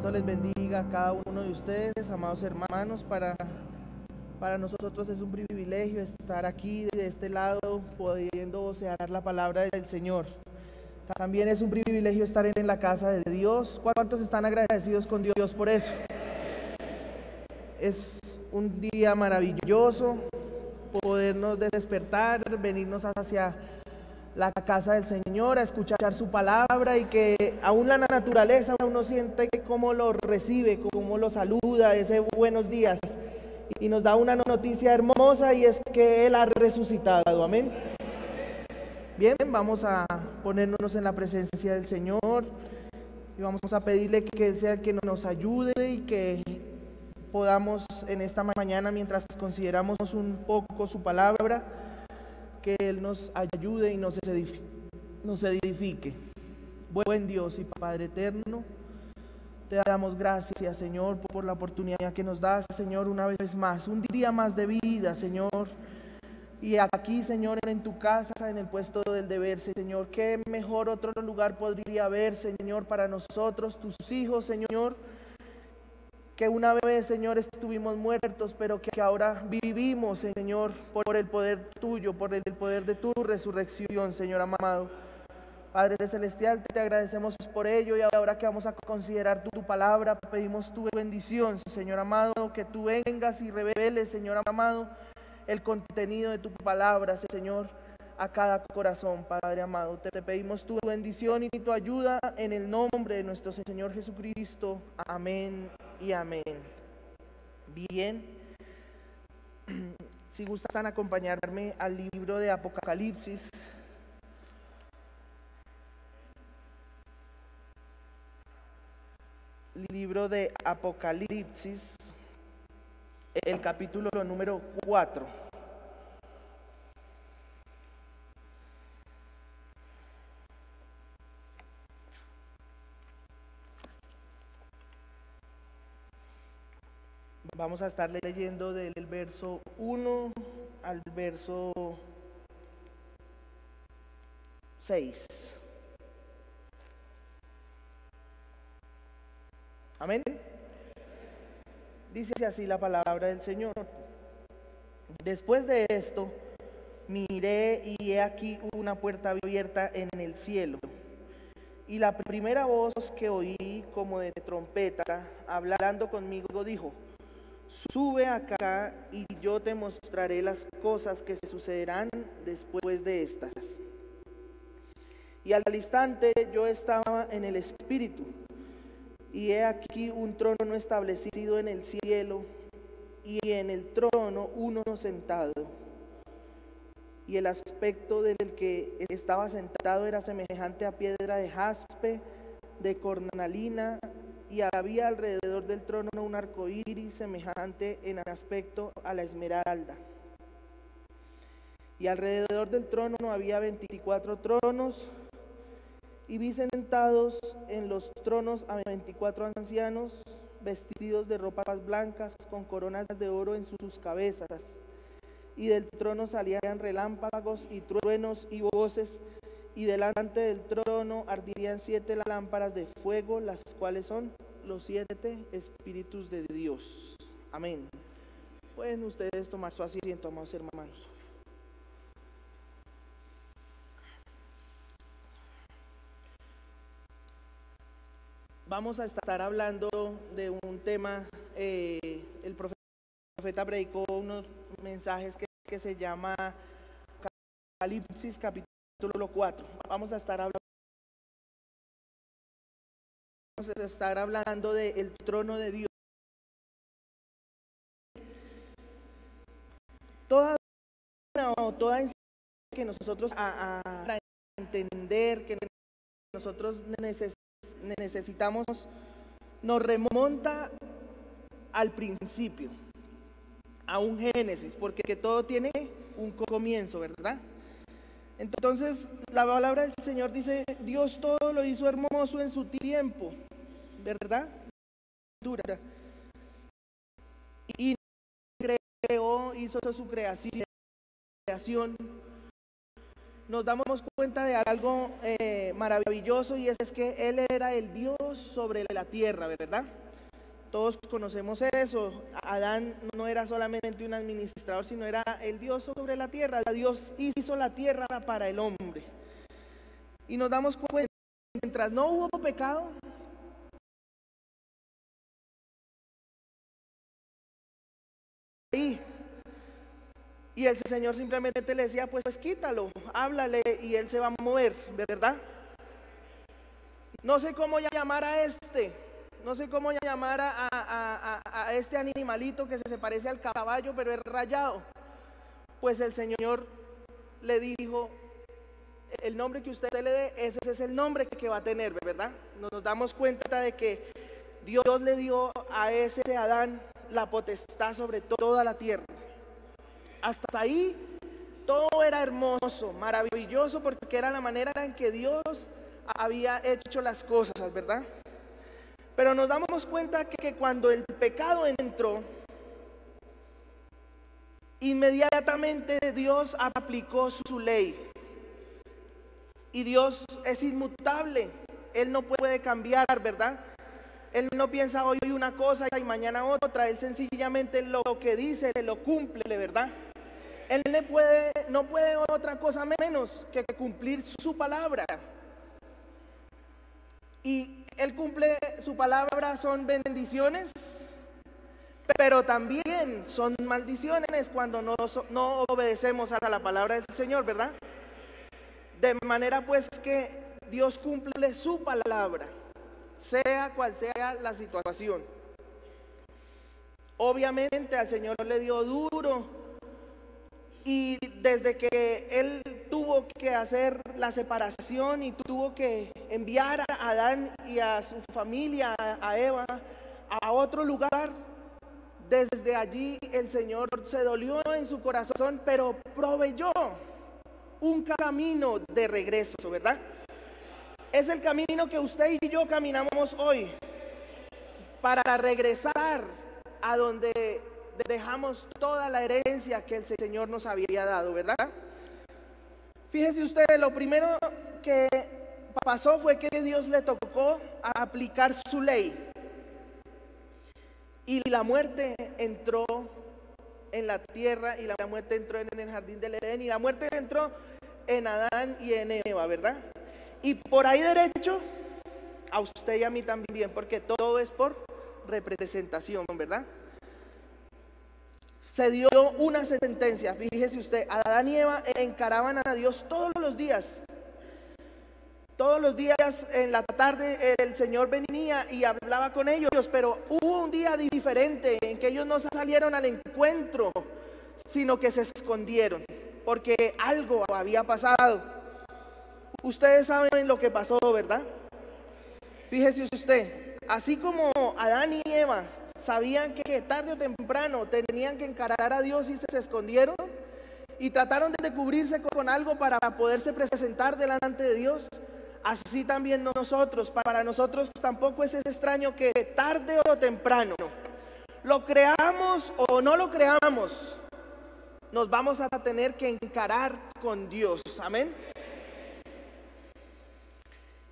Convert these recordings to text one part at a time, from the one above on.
Cristo les bendiga a cada uno de ustedes, amados hermanos. Para nosotros es un privilegio estar aquí de este lado, pudiendo vocear la palabra del Señor. También es un privilegio estar en la casa de Dios. ¿Cuántos están agradecidos con Dios por eso? Es un día maravilloso podernos despertar, venirnos hacia la casa del Señor, a escuchar su palabra, y que aún la naturaleza uno siente cómo lo recibe, cómo lo saluda, ese buenos días, y nos da una noticia hermosa, y es que Él ha resucitado. Amén. Bien, vamos a ponernos en la presencia del Señor y vamos a pedirle que Él sea el que nos ayude y que podamos en esta mañana, mientras consideramos un poco su palabra, que Él nos ayude y nos edifique. Buen Dios y Padre eterno, te damos gracias, Señor, por la oportunidad que nos das, Señor, una vez más, un día más de vida, Señor. Y aquí, Señor, en tu casa, en el puesto del deber, Señor, qué mejor otro lugar podría haber, Señor, para nosotros, tus hijos, Señor, que una vez, Señor, estuvimos muertos, pero que ahora vivimos, Señor, por el poder tuyo, por el poder de tu resurrección, Señor amado. Padre celestial, te agradecemos por ello, y ahora que vamos a considerar tu palabra, pedimos tu bendición, Señor amado, que tú vengas y reveles, Señor amado, el contenido de tu palabra, Señor, a cada corazón, Padre amado. Te pedimos tu bendición y tu ayuda en el nombre de nuestro Señor Jesucristo. Amén y amén. Bien, si gustan acompañarme al libro de Apocalipsis. Libro de Apocalipsis, el capítulo número 4. Vamos a estar leyendo del verso 1 al verso 6. Amén. Dice así la palabra del Señor. Después de esto, miré y he aquí una puerta abierta en el cielo. Y la primera voz que oí como de trompeta, hablando conmigo, dijo: sube acá y yo te mostraré las cosas que sucederán después de estas. Y al instante yo estaba en el Espíritu, y he aquí un trono establecido en el cielo, y en el trono uno sentado. Y el aspecto del que estaba sentado era semejante a piedra de jaspe, de cornalina, y había alrededor del trono un arco iris semejante en aspecto a la esmeralda. Y alrededor del trono había 24 tronos, y vi sentados en los tronos a 24 ancianos, vestidos de ropas blancas, con coronas de oro en sus cabezas. Y del trono salían relámpagos y truenos y voces, y delante del trono ardían 7 lámparas de fuego, las cuales son los 7 espíritus de Dios. Amén. Pueden ustedes tomar su asiento, amados hermanos. Vamos a estar hablando de un tema, el profeta predicó unos mensajes que se llama Apocalipsis capítulo 4. Vamos a estar hablando del trono de Dios. Toda que nosotros para entender que nosotros necesitamos, nos remonta al principio, a un Génesis, porque todo tiene un comienzo, ¿verdad? Entonces la palabra del Señor dice: Dios todo lo hizo hermoso en su tiempo, ¿verdad? Y creó, hizo su creación, nos damos cuenta de algo maravilloso, y es que Él era el Dios sobre la tierra, ¿verdad? Todos conocemos eso. Adán no era solamente un administrador, sino era el Dios sobre la tierra. Dios hizo la tierra para el hombre. Y nos damos cuenta, mientras no hubo pecado, y el Señor simplemente le decía, pues quítalo, háblale y Él se va a mover, ¿verdad? No sé cómo llamar a no sé cómo llamar a este animalito que se parece al caballo, pero es rayado. Pues el Señor le dijo, el nombre que usted le dé, ese es el nombre que va a tener, ¿verdad? Nos damos cuenta de que Dios le dio a ese Adán la potestad sobre toda la tierra. Hasta ahí todo era hermoso, maravilloso, porque era la manera en que Dios había hecho las cosas, ¿verdad? Pero nos damos cuenta que cuando el pecado entró, inmediatamente Dios aplicó su ley. Y Dios es inmutable, Él no puede cambiar, ¿verdad? Él no piensa hoy una cosa y mañana otra. Él sencillamente lo que dice lo cumple, ¿verdad? Él no puede otra cosa menos que cumplir su palabra. Y Él cumple su palabra, son bendiciones, pero también son maldiciones cuando no obedecemos a la palabra del Señor, ¿verdad? De manera pues que Dios cumple su palabra, sea cual sea la situación. Obviamente al Señor le dio duro, y desde que Él tuvo que hacer la separación y tuvo que enviar a Adán y a su familia, a Eva, a otro lugar, desde allí el Señor se dolió en su corazón, pero proveyó un camino de regreso, ¿verdad? Es el camino que usted y yo caminamos hoy para regresar a donde dejamos toda la herencia que el Señor nos había dado, ¿verdad? Fíjese usted, lo primero que pasó fue que Dios le tocó aplicar su ley, y la muerte entró en la tierra, y la muerte entró en el jardín del Edén, y la muerte entró en Adán y en Eva, ¿verdad? Y por ahí derecho a usted y a mí también, porque todo es por representación, ¿verdad? Se dio una sentencia. Fíjese usted, Adán y Eva encaraban a Dios todos los días. Todos los días en la tarde el Señor venía y hablaba con ellos, pero hubo un día diferente en que ellos no salieron al encuentro, sino que se escondieron, porque algo había pasado. Ustedes saben lo que pasó, ¿verdad? Fíjese usted, así como Adán y Eva sabían que tarde o temprano tenían que encarar a Dios y se escondieron y trataron de cubrirse con algo para poderse presentar delante de Dios, así también nosotros, para nosotros tampoco es extraño que tarde o temprano, lo creamos o no lo creamos, nos vamos a tener que encarar con Dios, amén.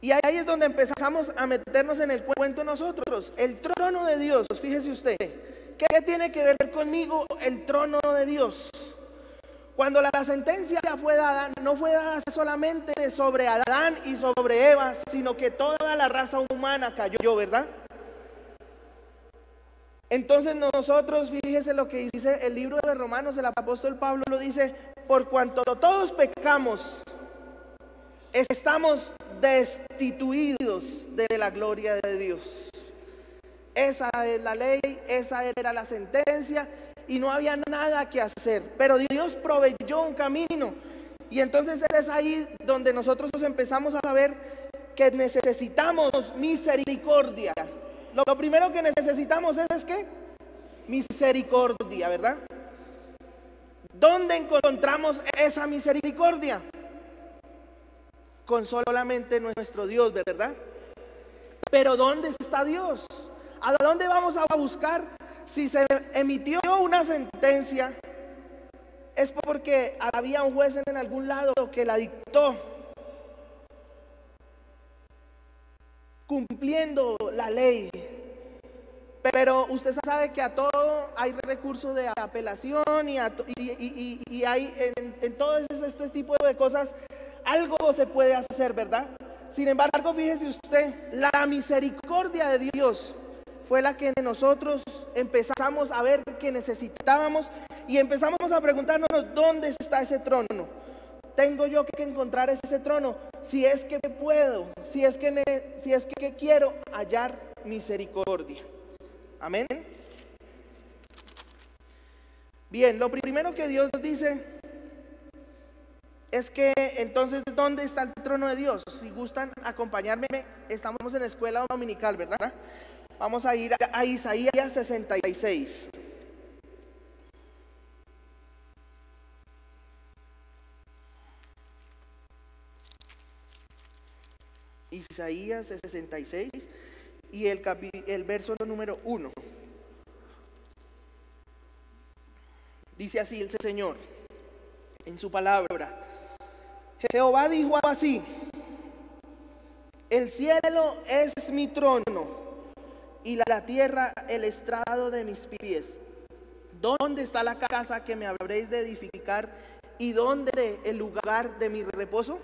Y ahí es donde empezamos a meternos en el cuento nosotros. El trono de Dios, fíjese usted, ¿qué tiene que ver conmigo el trono de Dios? Cuando la sentencia fue dada, no fue dada solamente sobre Adán y sobre Eva, sino que toda la raza humana cayó, ¿verdad? Entonces nosotros, fíjese lo que dice el libro de Romanos, el apóstol Pablo lo dice, por cuanto todos pecamos, estamos destituidos de la gloria de Dios. Esa es la ley, esa era la sentencia y no había nada que hacer, pero Dios proveyó un camino. Y entonces es ahí donde nosotros empezamos a ver que necesitamos misericordia. Lo primero que necesitamos es ¿qué? Misericordia, ¿verdad? ¿Dónde encontramos esa misericordia? Con solamente nuestro Dios, ¿verdad? Pero ¿dónde está Dios? ¿A dónde vamos a buscar si se emitió una sentencia? es porque había un juez en algún lado que la dictó, cumpliendo la ley. Pero usted sabe que a todo hay recurso de apelación y hay en todo este tipo de cosas algo se puede hacer, ¿verdad? Sin embargo, fíjese usted, la misericordia de Dios fue la que nosotros empezamos a ver que necesitábamos y empezamos a preguntarnos, ¿dónde está ese trono? Tengo yo que encontrar ese trono, si es que puedo, si es que quiero hallar misericordia. Amén. Bien, lo primero que Dios dice es que entonces, ¿dónde está el trono de Dios? Si gustan acompañarme, estamos en la escuela dominical, ¿verdad? Vamos a ir a Isaías 66. Isaías 66 y el verso número 1. Dice así el Señor en su palabra: Jehová dijo así: el cielo es mi trono y la tierra el estrado de mis pies. ¿Dónde está la casa que me habréis de edificar y dónde el lugar de mi reposo?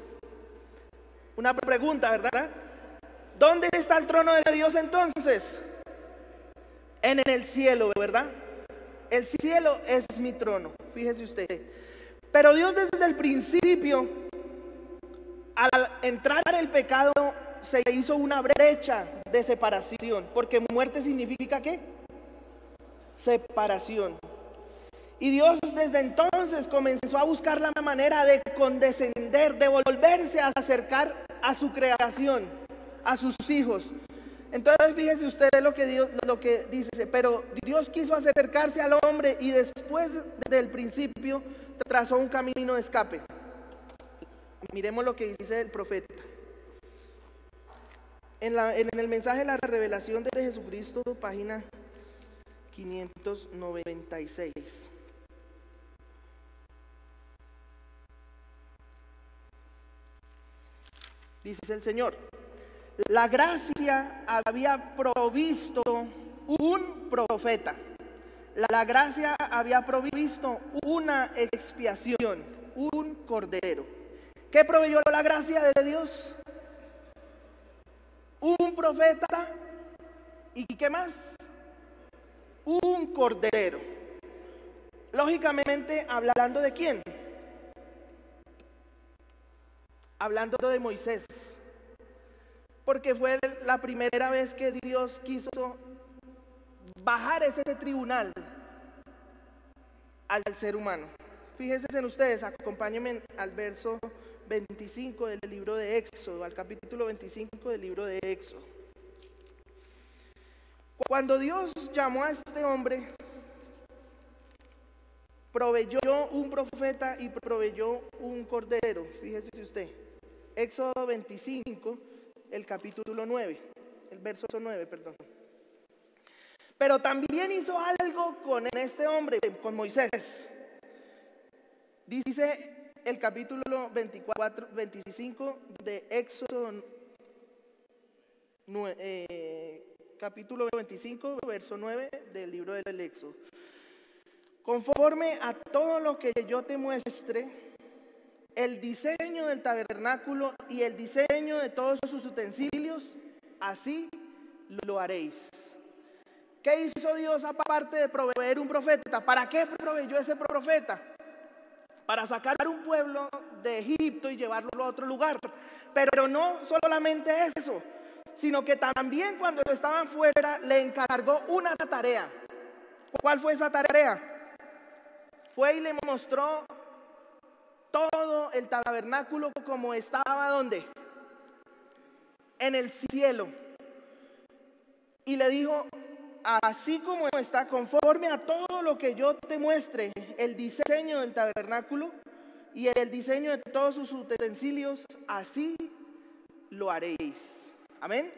Una pregunta, ¿verdad? ¿Dónde está el trono de Dios entonces? En el cielo, ¿verdad? El cielo es mi trono, fíjese usted. Pero Dios desde el principio, al entrar el pecado, se hizo una brecha de separación, porque muerte significa ¿qué? Separación. Y Dios desde entonces comenzó a buscar la manera de condescender, de volverse a acercar a su creación, a sus hijos. Entonces fíjese usted lo que dice, pero Dios quiso acercarse al hombre y después del principio trazó un camino de escape. Miremos lo que dice el profeta. En el mensaje de la revelación de Jesucristo, página 596. Dice el Señor: la gracia había provisto un profeta. La gracia había provisto una expiación, un cordero. ¿Qué proveyó la gracia de Dios? Un profeta. ¿Y qué más? Un cordero. Lógicamente, ¿hablando de quién? Hablando de Moisés. Porque fue la primera vez que Dios quiso bajar ese tribunal al ser humano. Fíjense en ustedes, acompáñenme al verso 25 del libro de Éxodo, al capítulo 25 del libro de Éxodo. Cuando Dios llamó a este hombre, proveyó un profeta y proveyó un cordero. Fíjese usted, Éxodo 25, el capítulo 9, el verso 9, perdón. Pero también hizo algo con este hombre, con Moisés. Dice el capítulo 25 de Éxodo, capítulo 25, verso 9 del libro del Éxodo. Conforme a todo lo que yo te muestre, el diseño del tabernáculo y el diseño de todos sus utensilios, así lo haréis. ¿Qué hizo Dios aparte de proveer un profeta? ¿Para qué proveyó ese profeta? Para sacar un pueblo de Egipto y llevarlo a otro lugar. Pero no solamente eso, sino que también cuando estaban fuera le encargó una tarea. ¿Cuál fue esa tarea? Fue y le mostró todo el tabernáculo como estaba, ¿dónde? En el cielo. Y le dijo: así como está, conforme a todo lo que yo te muestre, el diseño del tabernáculo y el diseño de todos sus utensilios, así lo haréis. Amén.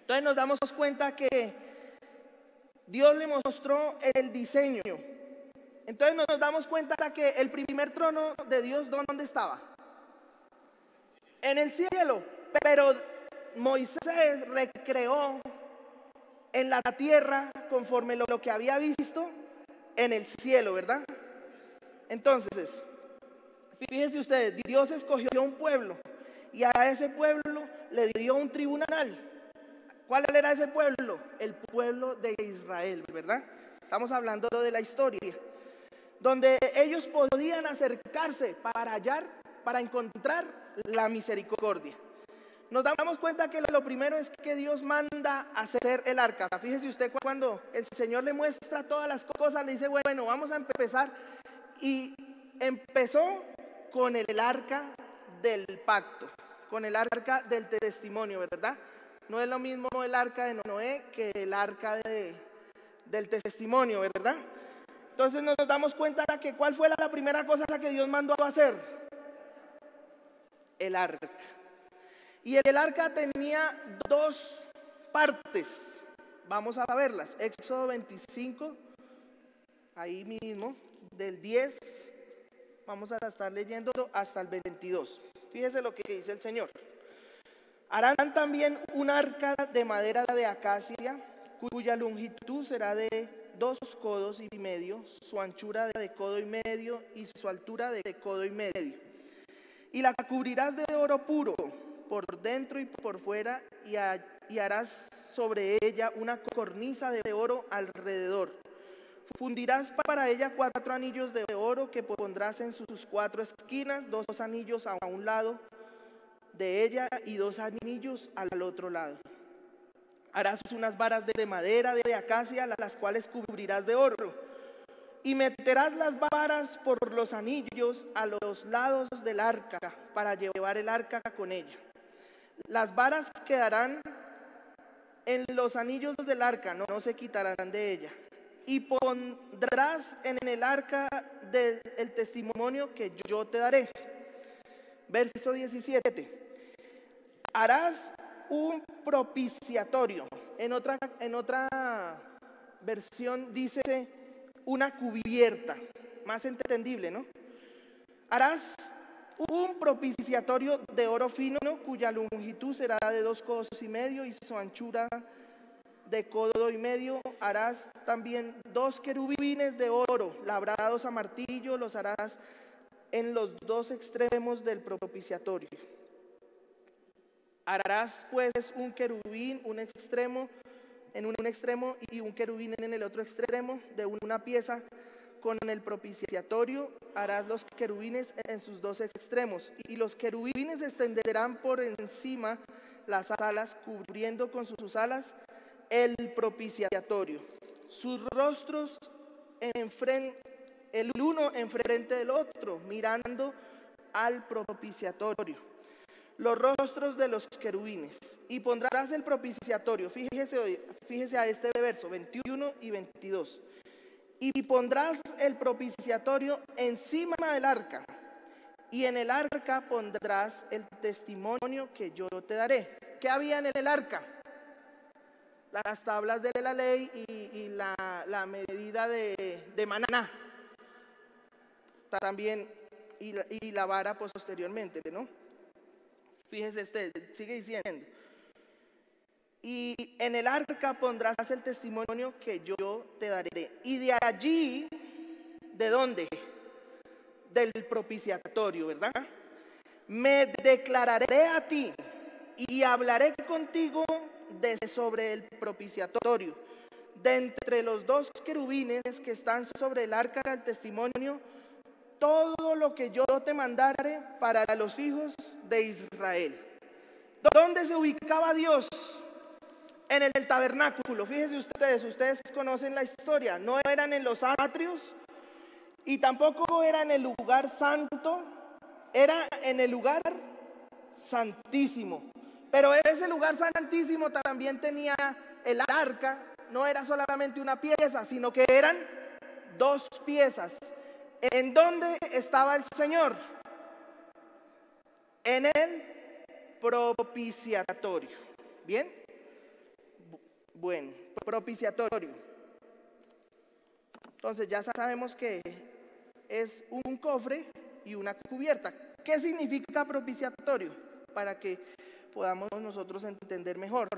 Entonces nos damos cuenta que Dios le mostró el diseño, Entonces nos damos cuenta que el primer trono de Dios, ¿dónde estaba? En el cielo, pero Moisés recreó en la tierra conforme lo que había visto en el cielo, ¿verdad? Entonces, fíjense ustedes, Dios escogió un pueblo y a ese pueblo le dio un tribunal. ¿Cuál era ese pueblo? El pueblo de Israel, ¿verdad? Estamos hablando de la historia, donde ellos podían acercarse para hallar, para encontrar la misericordia. Nos damos cuenta que lo primero es que Dios manda hacer el arca. Fíjese usted, cuando el Señor le muestra todas las cosas, le dice, bueno, vamos a empezar. Y empezó con el arca del pacto, con el arca del testimonio, ¿verdad? No es lo mismo el arca de Noé que el arca del testimonio, ¿verdad? Entonces nos damos cuenta que ¿cuál fue la primera cosa que Dios mandó a hacer? El arca. Y el arca tenía dos partes. Vamos a verlas. Éxodo 25, ahí mismo, del 10, vamos a estar leyendo hasta el 22. Fíjese lo que dice el Señor. Harán también un arca de madera de acacia, cuya longitud será de 2 codos y medio, su anchura de codo y medio y su altura de codo y medio. Y la cubrirás de oro puro por dentro y por fuera, y harás sobre ella una cornisa de oro alrededor. Fundirás para ella 4 anillos de oro que pondrás en sus 4 esquinas, 2 anillos a un lado de ella y 2 anillos al otro lado. Harás unas varas de madera de acacia, las cuales cubrirás de oro. Y meterás las varas por los anillos a los lados del arca para llevar el arca con ella. Las varas quedarán en los anillos del arca, no se quitarán de ella. Y pondrás en el arca del testimonio que yo te daré. Verso 17. Harás un propiciatorio. En otra versión dice una cubierta, más entendible, ¿no? Harás un propiciatorio de oro fino, cuya longitud será de 2 codos y medio y su anchura de codo y medio. Harás también 2 querubines de oro labrados a martillo, los harás en los 2 extremos del propiciatorio. Harás pues un querubín en un extremo y un querubín en el otro extremo de una pieza con el propiciatorio. Harás los querubines en sus 2 extremos, y los querubines extenderán por encima las alas, cubriendo con sus alas el propiciatorio. Sus rostros el uno enfrente del otro, mirando al propiciatorio. Los rostros de los querubines. Y pondrás el propiciatorio, fíjese a este verso 21 y 22. Y pondrás el propiciatorio encima del arca, y en el arca pondrás el testimonio que yo te daré. ¿Qué había en el arca? Las tablas de la ley y la medida de maná. También, y la vara posteriormente, ¿no? Fíjese usted, sigue diciendo. Y en el arca pondrás el testimonio que yo te daré. Y de allí, ¿de dónde? Del propiciatorio, ¿verdad? Me declararé a ti y hablaré contigo sobre el propiciatorio. De entre los 2 querubines que están sobre el arca del testimonio, todo lo que yo te mandare para los hijos de Israel. ¿Dónde se ubicaba Dios? En el tabernáculo. Fíjense ustedes conocen la historia. No eran en los atrios y tampoco era en el lugar santo, era en el lugar santísimo. Pero ese lugar santísimo también tenía el arca. No era solamente una pieza, sino que eran 2 piezas. ¿En dónde estaba el Señor? En el propiciatorio. ¿Bien? Bueno, propiciatorio. Entonces ya sabemos que es un cofre y una cubierta. ¿Qué significa propiciatorio? Para que podamos nosotros entender mejor.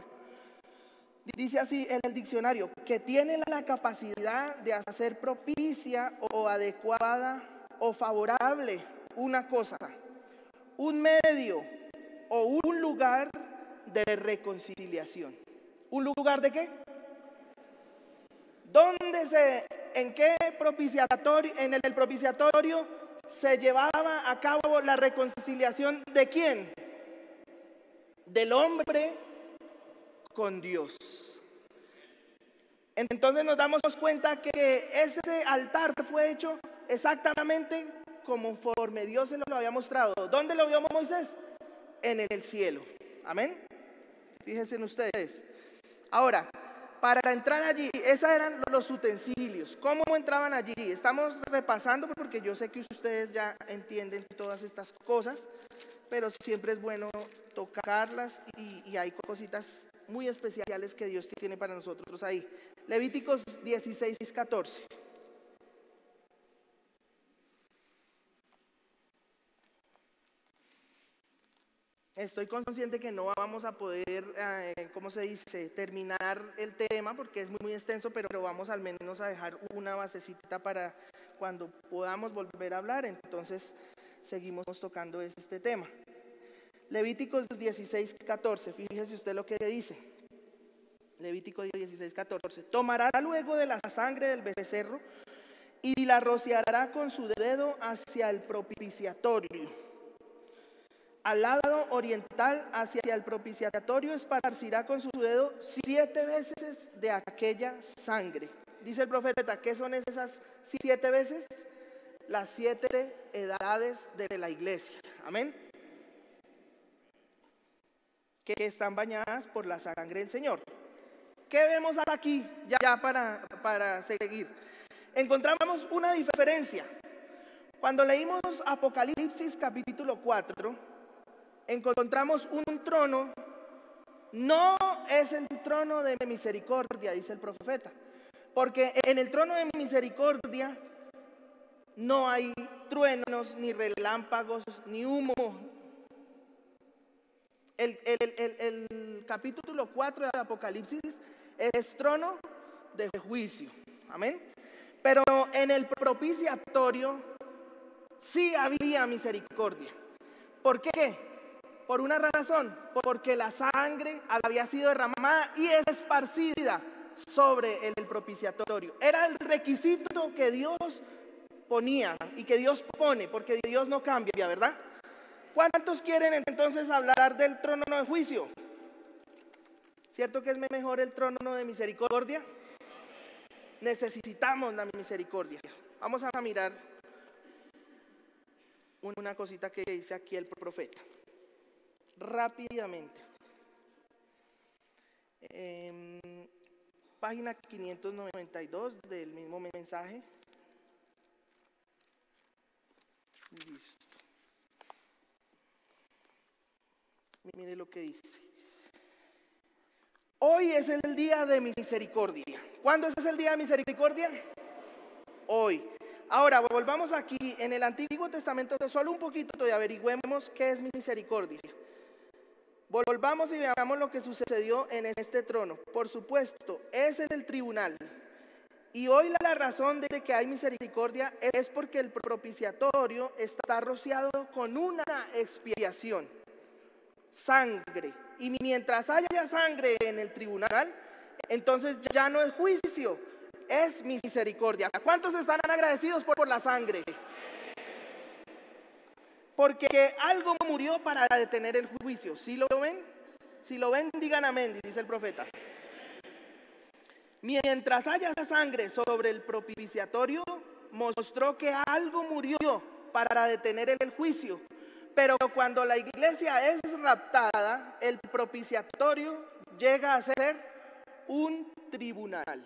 Dice así en el diccionario, que tiene la capacidad de hacer propicia o adecuada o favorable una cosa, un medio o un lugar de reconciliación. ¿Un lugar de qué? ¿En qué propiciatorio, en el propiciatorio se llevaba a cabo la reconciliación de quién? Del hombre con Dios. Entonces nos damos cuenta que ese altar fue hecho exactamente conforme Dios se lo había mostrado. ¿Dónde lo vio Moisés? En el cielo. Amén. Fíjense en ustedes. Ahora, para entrar allí, esos eran los utensilios. ¿Cómo entraban allí? Estamos repasando porque yo sé que ustedes ya entienden todas estas cosas, pero siempre es bueno tocarlas y hay cositas muy especiales que Dios tiene para nosotros ahí. Levíticos 16:14. Estoy consciente que no vamos a poder, ¿cómo se dice?, terminar el tema porque es muy extenso, pero vamos al menos a dejar una basecita para cuando podamos volver a hablar. Entonces, seguimos tocando este tema. Levíticos 16:14, fíjese usted lo que dice. Levítico 16:14. Tomará luego de la sangre del becerro y la rociará con su dedo hacia el propiciatorio. Al lado oriental, hacia el propiciatorio, esparcirá con su dedo 7 veces de aquella sangre. Dice el profeta, ¿qué son esas 7 veces? Las 7 edades de la iglesia. Amén. Que están bañadas por la sangre del Señor. ¿Qué vemos aquí ya para seguir? Encontramos una diferencia. Cuando leímos Apocalipsis capítulo 4, encontramos un trono, no es el trono de misericordia, dice el profeta, porque en el trono de misericordia no hay truenos, ni relámpagos, ni humo. El capítulo 4 de Apocalipsis es trono de juicio, amén. Pero en el propiciatorio sí había misericordia. ¿Por qué? Por una razón, porque la sangre había sido derramada y esparcida sobre el propiciatorio. Era el requisito que Dios ponía y que Dios pone, porque Dios no cambia, ¿verdad? ¿Cuántos quieren entonces hablar del trono de juicio? ¿Cierto que es mejor el trono de misericordia? Necesitamos la misericordia. Vamos a mirar una cosita que dice aquí el profeta. Rápidamente. Página 592 del mismo mensaje. Listo. Mire lo que dice. Hoy es el día de misericordia. ¿Cuándo es el día de misericordia? Hoy. Ahora, volvamos aquí en el Antiguo Testamento, solo un poquito y averigüemos qué es misericordia. Volvamos y veamos lo que sucedió en este trono. Por supuesto, ese es el tribunal. Y hoy la razón de que hay misericordia es porque el propiciatorio está rociado con una expiación. Sangre. Y mientras haya sangre en el tribunal, entonces ya no es juicio, es misericordia. ¿Cuántos están agradecidos por la sangre? Porque algo murió para detener el juicio. ¿Sí lo ven? Si lo ven, digan amén, dice el profeta. Mientras haya sangre sobre el propiciatorio, mostró que algo murió para detener el juicio. Pero cuando la iglesia es raptada, el propiciatorio llega a ser un tribunal.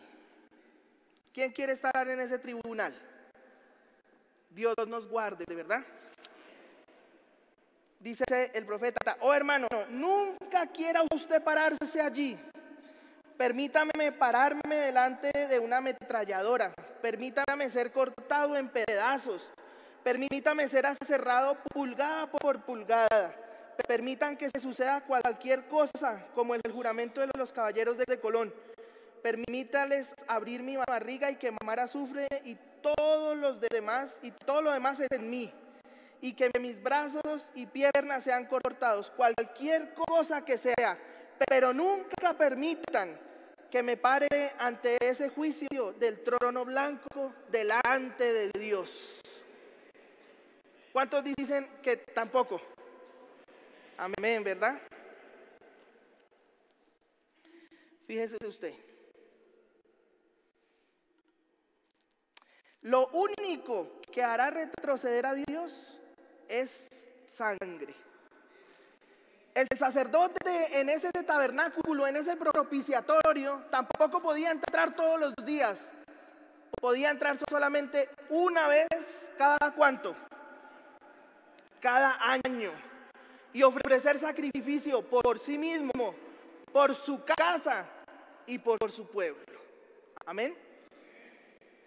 ¿Quién quiere estar en ese tribunal? Dios nos guarde, ¿de verdad? Dice el profeta, oh hermano, nunca quiera usted pararse allí. Permítame pararme delante de una ametralladora permítame ser cortado en pedazos, permítame ser aserrado pulgada por pulgada, permitan que se suceda cualquier cosa, como el juramento de los caballeros de Colón. Permítales abrir mi barriga y quemar azufre y todo lo demás en mí, y que mis brazos y piernas sean cortados, cualquier cosa que sea, pero nunca permitan que me pare ante ese juicio del trono blanco delante de Dios. ¿Cuántos dicen que tampoco? Amén, ¿verdad? Fíjese usted. Lo único que hará retroceder a Dios es sangre. El sacerdote en ese tabernáculo, en ese propiciatorio, tampoco podía entrar todos los días. Podía entrar solamente una vez cada ¿cuánto? Cada año. Y ofrecer sacrificio por sí mismo, por su casa y por su pueblo. Amén.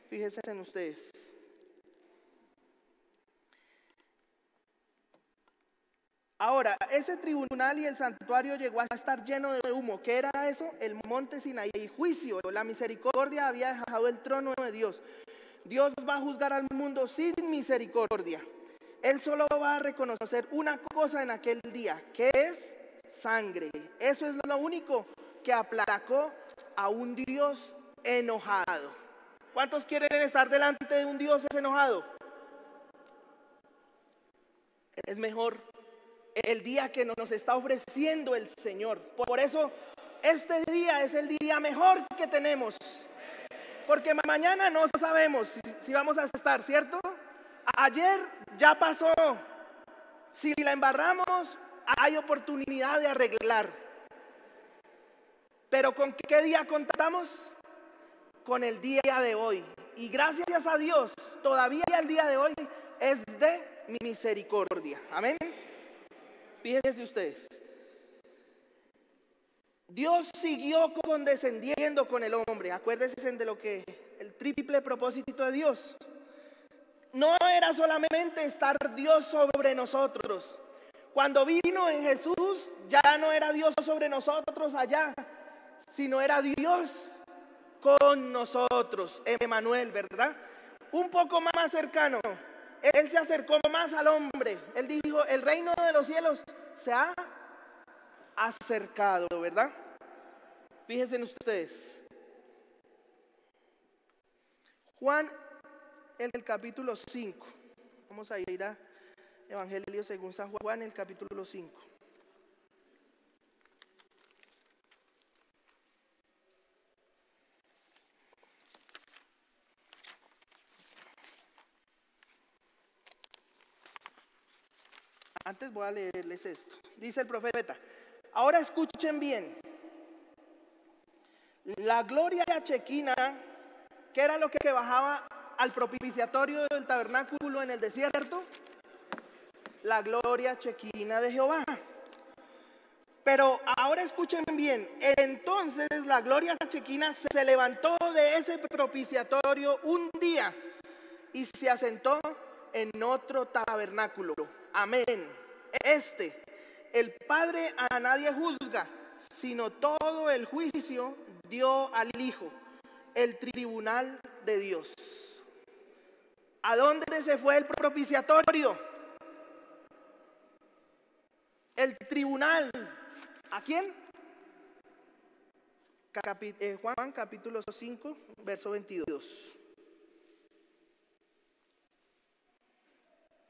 Fíjense en ustedes. Ahora, ese tribunal y el santuario llegó a estar lleno de humo. ¿Qué era eso? El monte Sinaí, juicio. La misericordia había dejado el trono de Dios. Dios va a juzgar al mundo sin misericordia. Él solo va a reconocer una cosa en aquel día, que es sangre. Eso es lo único que aplacó a un Dios enojado. ¿Cuántos quieren estar delante de un Dios enojado? Es mejor el día que nos está ofreciendo el Señor. Por eso este día es el día mejor que tenemos, porque mañana no sabemos si vamos a estar, ¿cierto? Ayer ya pasó. Si la embarramos, hay oportunidad de arreglar. Pero ¿con qué día contamos? Con el día de hoy. Y gracias a Dios, todavía el día de hoy es de misericordia. Amén. Fíjense ustedes. Dios siguió condescendiendo con el hombre. Acuérdense de lo que el triple propósito de Dios. No era solamente estar Dios sobre nosotros. Cuando vino en Jesús, ya no era Dios sobre nosotros allá, sino era Dios con nosotros, Emmanuel, ¿verdad? Un poco más cercano. Él se acercó más al hombre. Él dijo, el reino de los cielos se ha acercado, ¿verdad? Fíjense en ustedes. Juan, el capítulo 5. Vamos a ir a Evangelio según San Juan, el capítulo 5. Antes voy a leerles esto. Dice el profeta, ahora escuchen bien. La gloria chequina, que era lo que bajaba al propiciatorio del tabernáculo en el desierto, la gloria chequina de Jehová. Pero ahora escuchen bien, entonces la gloria chequina se levantó de ese propiciatorio un día y se asentó en otro tabernáculo. Amén. El Padre a nadie juzga, sino todo el juicio dio al Hijo, el tribunal de Dios. ¿A dónde se fue el propiciatorio? El tribunal. ¿A quién? Juan capítulo 5, verso 22.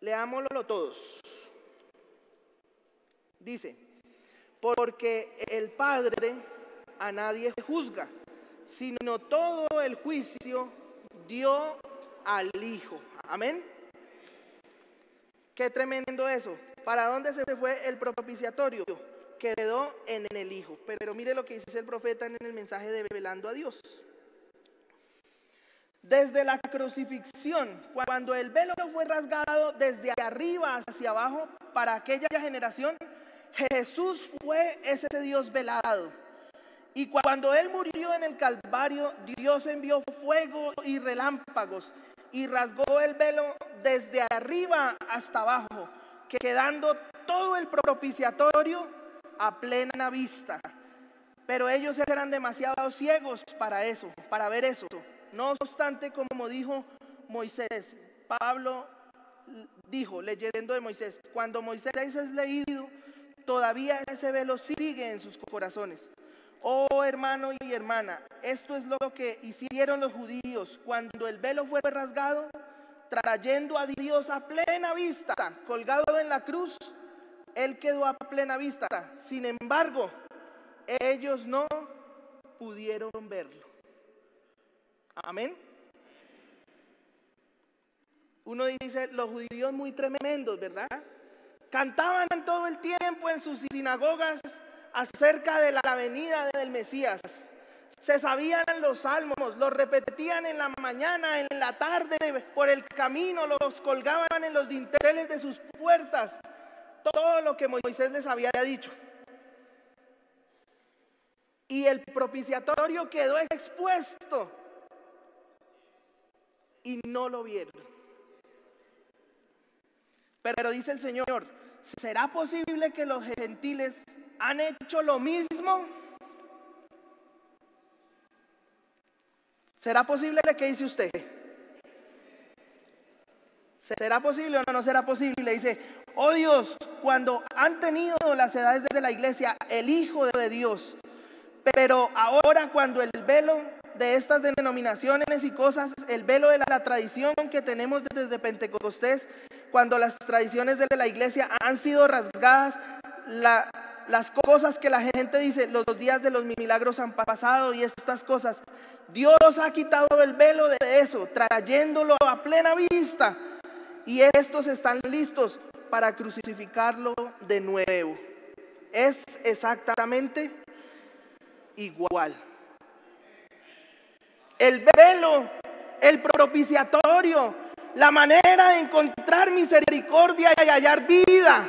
Leámoslo todos. Dice, porque el Padre a nadie juzga, sino todo el juicio dio al Hijo. Amén. Qué tremendo eso. ¿Para dónde se fue el propiciatorio? Quedó en el Hijo. Pero mire lo que dice el profeta en el mensaje de Velando a Dios. Desde la crucifixión, cuando el velo fue rasgado desde arriba hacia abajo para aquella generación, Jesús fue ese Dios velado. Y cuando Él murió en el Calvario, Dios envió fuego y relámpagos y rasgó el velo desde arriba hasta abajo, quedando todo el propiciatorio a plena vista. Pero ellos eran demasiado ciegos para eso, para ver eso. No obstante, como dijo Moisés, Pablo dijo, leyendo de Moisés, cuando Moisés es leído, todavía ese velo sigue en sus corazones. Oh hermano y hermana, esto es lo que hicieron los judíos cuando el velo fue rasgado, trayendo a Dios a plena vista, colgado en la cruz. Él quedó a plena vista. Sin embargo, ellos no pudieron verlo. Amén. Uno dice, los judíos muy tremendos, ¿verdad? Cantaban todo el tiempo en sus sinagogas acerca de la venida del Mesías. Se sabían los salmos, los repetían en la mañana, en la tarde, por el camino, los colgaban en los dinteles de sus puertas. Todo lo que Moisés les había dicho. Y el propiciatorio quedó expuesto y no lo vieron. Pero dice el Señor, ¿será posible que los gentiles han hecho lo mismo? ¿Será posible? ¿Qué dice usted? ¿Será posible o no será posible? Dice, oh Dios, cuando han tenido las edades de la iglesia, el Hijo de Dios, pero ahora cuando el velo de estas denominaciones y cosas, el velo de la tradición que tenemos desde Pentecostés, cuando las tradiciones de la iglesia han sido rasgadas, las cosas que la gente dice, los días de los milagros han pasado y estas cosas, Dios ha quitado el velo de eso, trayéndolo a plena vista, y estos están listos para crucificarlo de nuevo. Es exactamente igual. El velo, el propiciatorio, la manera de encontrar misericordia y hallar vida,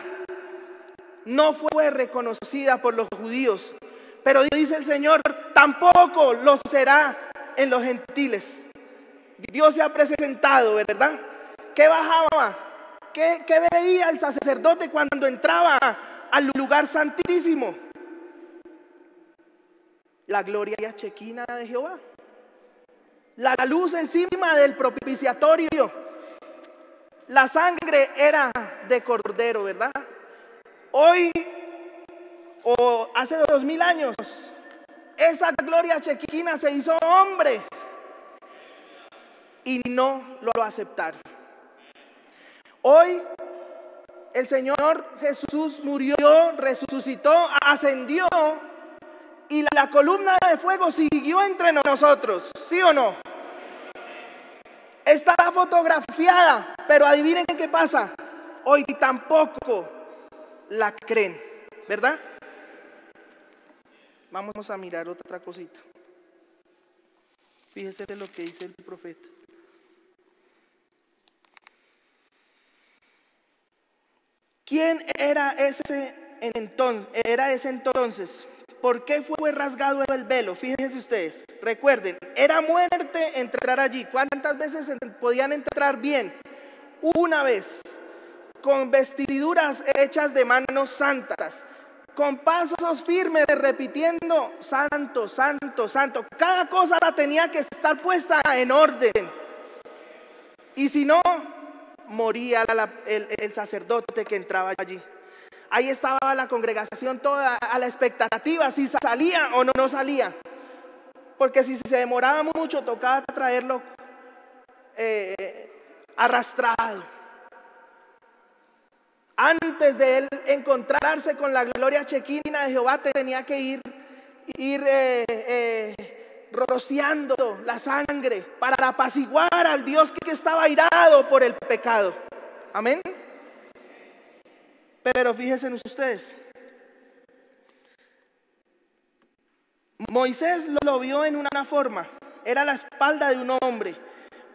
no fue reconocida por los judíos. Pero dice el Señor, tampoco lo será en los gentiles. Dios se ha presentado, ¿verdad? ¿Qué bajaba? ¿Qué veía el sacerdote cuando entraba al lugar santísimo? La gloria chequina de Jehová. La luz encima del propiciatorio. La sangre era de cordero, ¿verdad? Hoy, o hace 2000 años, esa gloria chequina se hizo hombre y no lo aceptaron. Hoy el Señor Jesús murió, resucitó, ascendió y la columna de fuego siguió entre nosotros, ¿sí o no? Está fotografiada, pero adivinen qué pasa. Hoy tampoco la creen, ¿verdad? Vamos a mirar otra cosita. Fíjese lo que dice el profeta. ¿Quién era ese entonces? ¿Por qué fue rasgado el velo? Fíjense ustedes, recuerden, era muerte entrar allí. ¿Cuántas veces podían entrar bien? Una vez, con vestiduras hechas de manos santas, con pasos firmes, repitiendo, santo, santo, santo. Cada cosa tenía que estar puesta en orden. Y si no, moría el sacerdote que entraba allí. Ahí estaba la congregación toda a la expectativa si salía o no salía. Porque si se demoraba mucho, tocaba traerlo arrastrado. Antes de él encontrarse con la gloria chequina de Jehová, tenía que ir rociando la sangre para apaciguar al Dios que estaba airado por el pecado. Amén. Pero fíjense ustedes, Moisés lo vio en una forma, era la espalda de un hombre,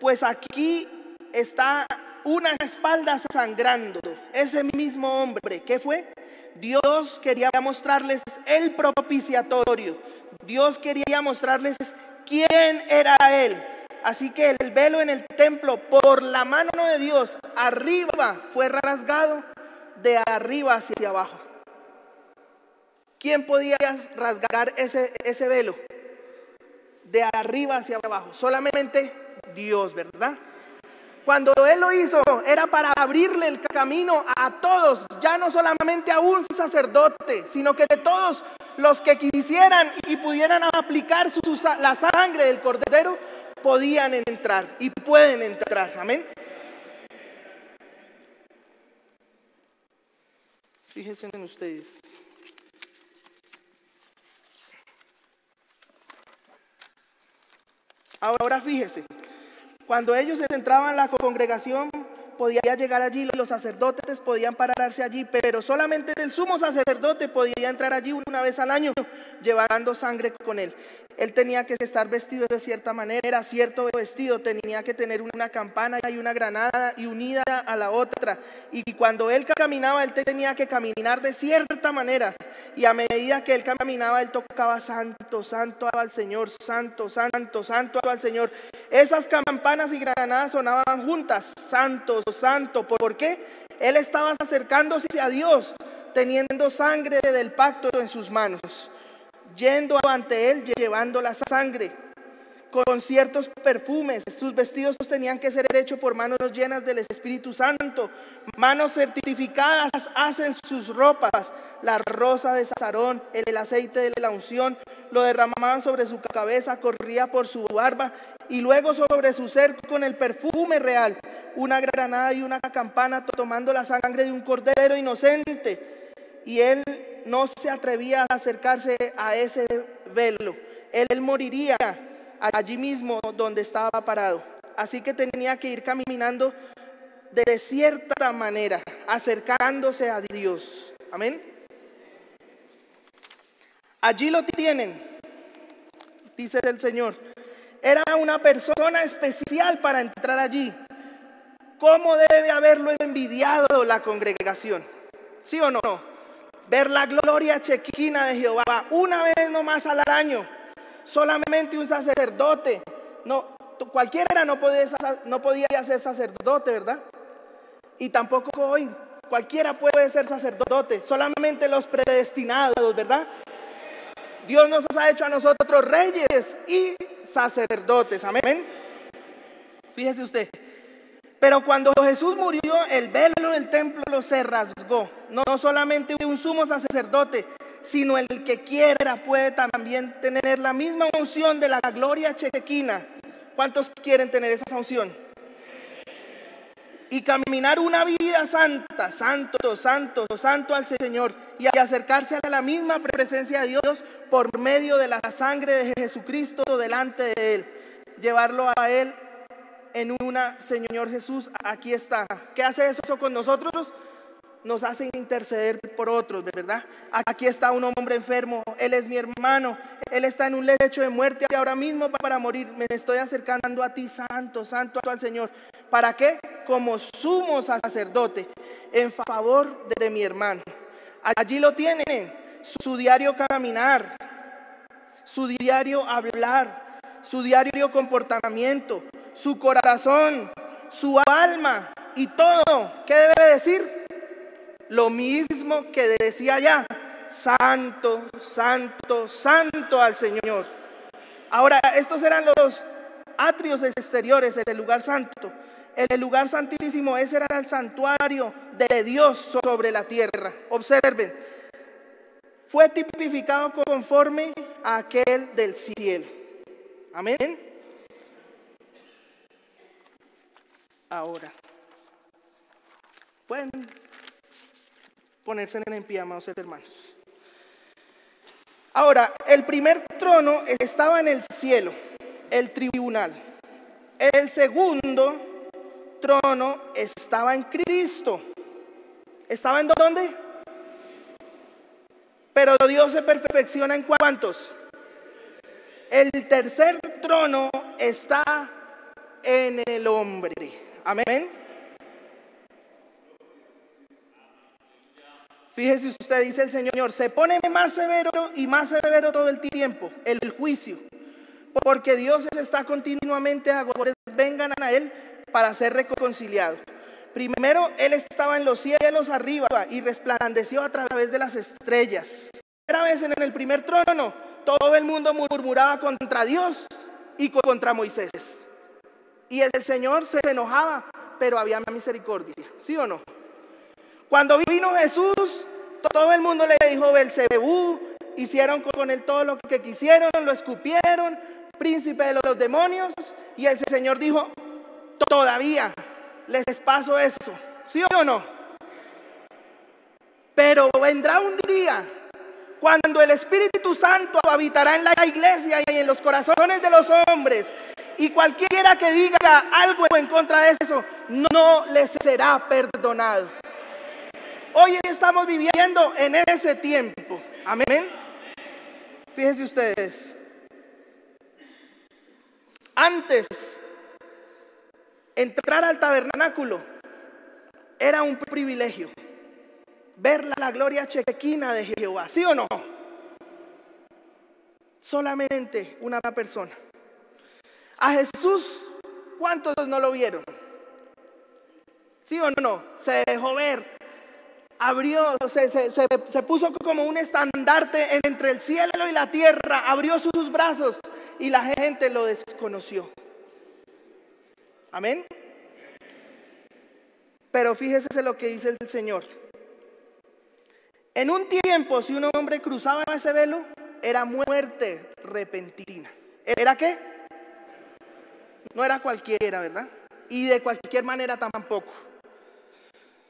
pues aquí está una espalda sangrando. Ese mismo hombre, ¿qué fue? Dios quería mostrarles el propiciatorio. Dios quería mostrarles quién era Él. Así que el velo en el templo, por la mano de Dios, arriba fue rasgado de arriba hacia abajo. ¿Quién podía rasgar ese velo? De arriba hacia abajo. Solamente Dios, ¿verdad? Cuando Él lo hizo, era para abrirle el camino a todos, ya no solamente a un sacerdote, sino que de todos los que quisieran y pudieran aplicar la sangre del Cordero, podían entrar y pueden entrar. Amén. Fíjense en ustedes. Ahora fíjese, cuando ellos entraban a la congregación, podía llegar allí, los sacerdotes podían pararse allí, pero solamente el sumo sacerdote podía entrar allí una vez al año, llevando sangre con él. Él tenía que estar vestido de cierta manera, cierto vestido, tenía que tener una campana y una granada y unida a la otra. Y cuando él caminaba, él tenía que caminar de cierta manera. Y a medida que él caminaba, él tocaba santo, santo al Señor, santo, santo, santo al Señor. Esas campanas y granadas sonaban juntas, santo, santo. ¿Por qué? Él estaba acercándose a Dios, teniendo sangre del pacto en sus manos, yendo ante Él, llevando la sangre, con ciertos perfumes. Sus vestidos tenían que ser hechos por manos llenas del Espíritu Santo. Manos certificadas hacen sus ropas. La rosa de Sarón, el aceite de la unción, lo derramaban sobre su cabeza, corría por su barba y luego sobre su cerco con el perfume real. Una granada y una campana, tomando la sangre de un cordero inocente. Y él no se atrevía a acercarse a ese velo. Él moriría allí mismo donde estaba parado. Así que tenía que ir caminando de cierta manera, acercándose a Dios. Amén. Allí lo tienen, dice el Señor. Era una persona especial para entrar allí. ¿Cómo debe haberlo envidiado la congregación? ¿Sí o no? Ver la gloria chequina de Jehová una vez nomás al año. Solamente un sacerdote, no, cualquiera no podía ser sacerdote, ¿verdad? Y tampoco hoy, cualquiera puede ser sacerdote, solamente los predestinados, ¿verdad? Dios nos ha hecho a nosotros reyes y sacerdotes, amén. Fíjese usted, pero cuando Jesús murió, el velo del templo se rasgó. No solamente un sumo sacerdote, sino el que quiera puede también tener la misma unción de la gloria chequina. ¿Cuántos quieren tener esa unción? Y caminar una vida santa, santo, santo, santo al Señor, y acercarse a la misma presencia de Dios por medio de la sangre de Jesucristo delante de Él. Llevarlo a Él en una: Señor Jesús, aquí está. ¿Qué hace eso con nosotros? Nos hace interceder por otros, ¿verdad? Aquí está un hombre enfermo, él es mi hermano, él está en un lecho de muerte ahora mismo para morir. Me estoy acercando a ti, santo, santo al Señor. ¿Para qué? Como sumo sacerdote, en favor de mi hermano. Allí lo tienen, su diario caminar, su diario hablar, su diario comportamiento, su corazón, su alma y todo. ¿Qué debe decir? Lo mismo que decía ya: santo, santo, santo al Señor. Ahora, estos eran los atrios exteriores del lugar santo. El lugar santísimo, ese era el santuario de Dios sobre la tierra. Observen, fue tipificado conforme a aquel del cielo. Amén. Ahora, pueden ponerse en pie, amados hermanos. Ahora, el primer trono estaba en el cielo, el tribunal. El segundo trono estaba en Cristo. ¿Estaba en dónde? Pero Dios se perfecciona ¿en cuántos? El tercer trono está en el hombre. Amén. Fíjese usted, dice el Señor, se pone más severo y más severo todo el tiempo, el juicio, porque Dios está continuamente a vengan a Él para ser reconciliados. Primero, Él estaba en los cielos arriba y resplandeció a través de las estrellas. Primera vez en el primer trono, todo el mundo murmuraba contra Dios y contra Moisés. Y el Señor se enojaba, pero había misericordia, ¿sí o no? Cuando vino Jesús, todo el mundo le dijo Belcebú, hicieron con él todo lo que quisieron, lo escupieron, príncipe de los demonios, y el Señor dijo, todavía les paso eso, ¿sí o no? Pero vendrá un día cuando el Espíritu Santo habitará en la iglesia y en los corazones de los hombres, y cualquiera que diga algo en contra de eso, no les será perdonado. Hoy estamos viviendo en ese tiempo, amén. Fíjense ustedes, antes entrar al tabernáculo era un privilegio, ver la gloria chequina de Jehová, ¿sí o no? Solamente una persona. A Jesús, ¿cuántos no lo vieron? ¿Sí o no? Se dejó ver, abrió, se puso como un estandarte entre el cielo y la tierra, abrió sus brazos y la gente lo desconoció. Amén. Pero fíjese lo que dice el Señor. En un tiempo, si un hombre cruzaba ese velo, era muerte repentina. ¿Era qué? No era cualquiera, ¿verdad? Y de cualquier manera tampoco.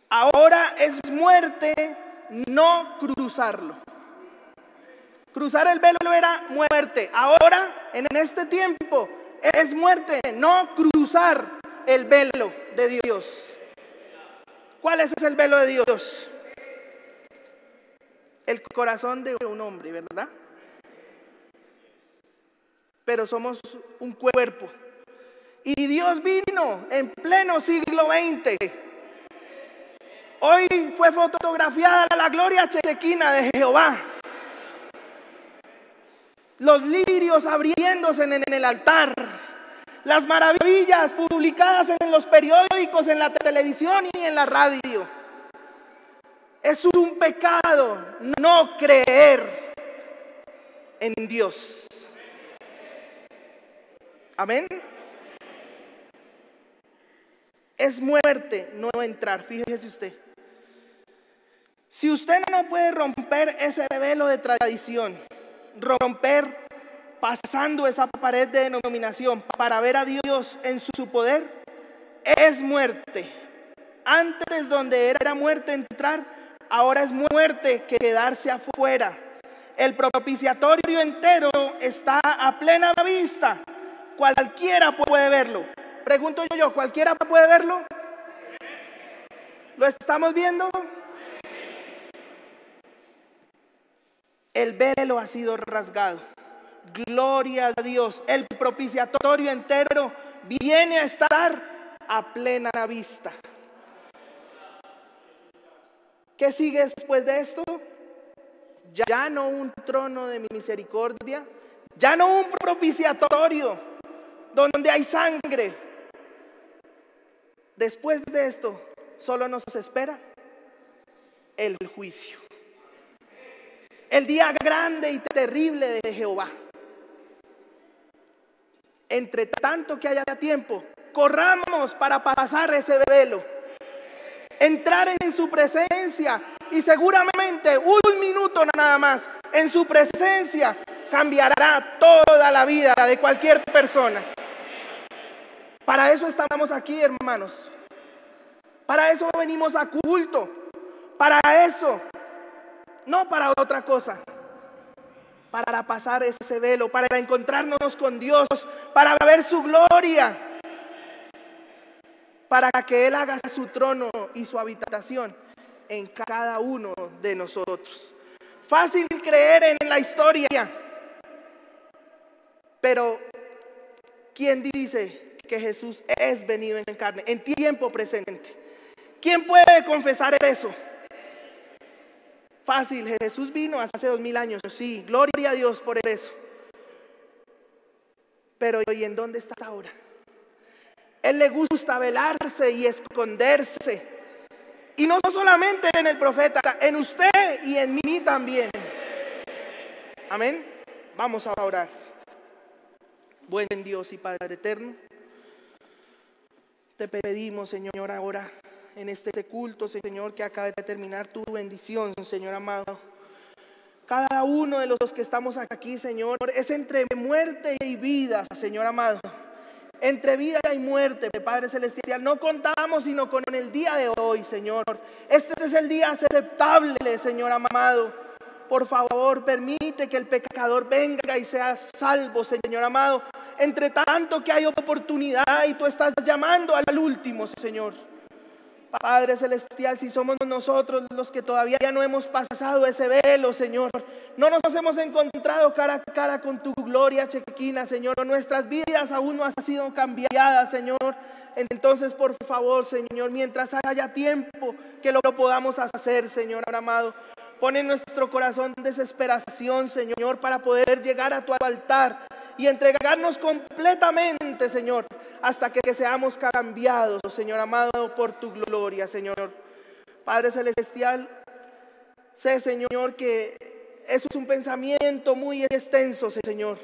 Ahora es muerte no cruzarlo. Cruzar el velo era muerte. Ahora, en este tiempo, es muerte no cruzar el velo de Dios. ¿Cuál es el velo de Dios? El corazón de un hombre, ¿verdad? Pero somos un cuerpo. Y Dios vino en pleno siglo XX. Hoy fue fotografiada la gloria chequina de Jehová. Los lirios abriéndose en el altar. Las maravillas publicadas en los periódicos, en la televisión y en la radio. Es un pecado no creer en Dios. Amén. Es muerte no entrar, fíjese usted. Si usted no puede romper ese velo de tradición, romper pasando esa pared de denominación para ver a Dios en su poder, es muerte. Antes donde era muerte entrar, ahora es muerte quedarse afuera. El propiciatorio entero está a plena vista. Cualquiera puede verlo. Pregunto yo, ¿cualquiera puede verlo? ¿Lo estamos viendo? El velo ha sido rasgado. Gloria a Dios. El propiciatorio entero viene a estar a plena vista. ¿Qué sigue después de esto? Ya no un trono de misericordia, ya no un propiciatorio donde hay sangre. Después de esto, solo nos espera el juicio. El día grande y terrible de Jehová. Entre tanto que haya tiempo, corramos para pasar ese velo. Entrar en su presencia y seguramente un minuto nada más en su presencia cambiará toda la vida de cualquier persona. Para eso estamos aquí, hermanos. Para eso venimos a culto. Para eso, no para otra cosa. Para pasar ese velo, para encontrarnos con Dios, para ver su gloria, para que Él haga su trono y su habitación en cada uno de nosotros. Fácil creer en la historia, pero ¿quién dice que Jesús es venido en carne, en tiempo presente? ¿Quién puede confesar eso? fácil. Jesús vino hace 2000 años, sí, gloria a Dios por eso. Pero ¿y en dónde está ahora? Él le gusta velarse y esconderse. Y no solamente en el profeta, en usted y en mí también. Amén. Vamos a orar. Buen Dios y Padre eterno, te pedimos, Señor, ahora en este culto, Señor, que acaba de terminar, tu bendición, Señor amado. Cada uno de los que estamos aquí, Señor, es entre muerte y vida, Señor amado. Entre vida y muerte, Padre Celestial. No contamos sino con el día de hoy, Señor. Este es el día aceptable, Señor amado. Por favor, permite que el pecador venga y sea salvo, Señor amado. Entre tanto que hay oportunidad y tú estás llamando al último, Señor. Padre Celestial, si somos nosotros los que todavía no hemos pasado ese velo, Señor, no nos hemos encontrado cara a cara con tu gloria chequina, Señor, nuestras vidas aún no han sido cambiadas, Señor. Entonces, por favor, Señor, mientras haya tiempo que lo podamos hacer, Señor amado, pon en nuestro corazón desesperación, Señor, para poder llegar a tu altar y entregarnos completamente, Señor, hasta que seamos cambiados, Señor amado, por tu gloria, Señor. Padre Celestial, sé, Señor, que eso es un pensamiento muy extenso, Señor,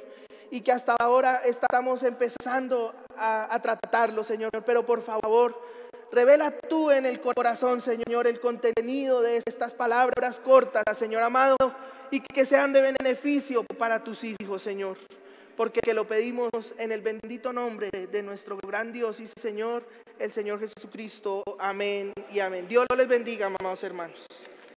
y que hasta ahora estamos empezando a tratarlo, Señor, pero por favor, revela tú en el corazón, Señor, el contenido de estas palabras cortas, Señor amado, y que sean de beneficio para tus hijos, Señor. Porque lo pedimos en el bendito nombre de nuestro gran Dios y Señor, el Señor Jesucristo. Amén y amén. Dios les bendiga, amados hermanos.